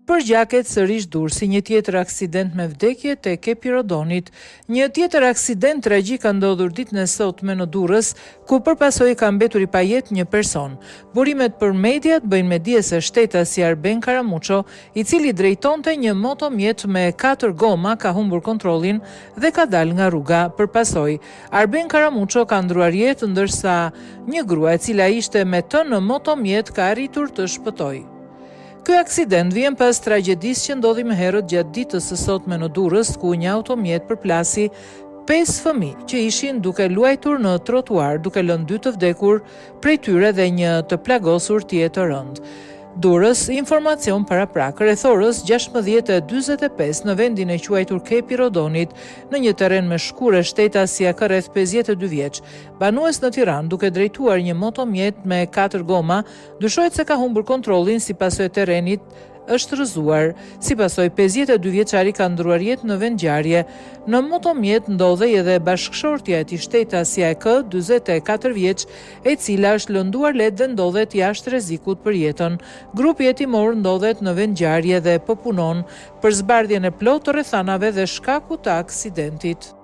Për gjaket sërish Durrësi, një tjetër aksident me vdekje te Kepi Rodonit. Një tjetër aksident tragjik ka ndodhur ditën e sotme në Durrës, ku për pasojë ka mbetur i pajet një person. Burimet për mediat bëjnë me dije se shtetasi Arben Karamuço, i cili drejtonte një motomjet me 4 goma, ka humbur kontrollin dhe ka dalë nga rruga. Për pasojë, Arben Karamuço ka ndruar jetë, ndërsa një grua e cila ishte me të në motomjet ka arritur të shpëtojë. Ky aksident vjen pas tragjedisë që ndodhi më herët gjatë ditës së sotme në Durrës, ku një automjet përplasi 5 fëmijë që ishin duke luajtur në trotuar, duke lënë 2 të vdekur, prej tyre dhe një të plagosur tjetër rënd. Durrës, informacion paraprak, rreth orës 16:45 në vendin e quajtur Kepi Rodonit, në një terren me shkure shtetësia ka rreth 52 vjeç. Banues në Tiranë, duke drejtuar një motomjet me 4 goma, dyshohet se ka humbur kontrollin si pasojë e terrenit është rrëzuar. Si pasojë, 52 vjeçari ka ndruar jetë në vendngjarje. Në motomjet ndodhej edhe bashkëshortja e tij shtetësia e K, 44 vjeç, e cila është lënduar lehtë dhe ndodhet jashtë rrezikut për jetën. Grupi hetimor ndodhet në vendngjarje dhe po punon për zbardhjen e plotë të rrethanave dhe shkaku të aksidentit.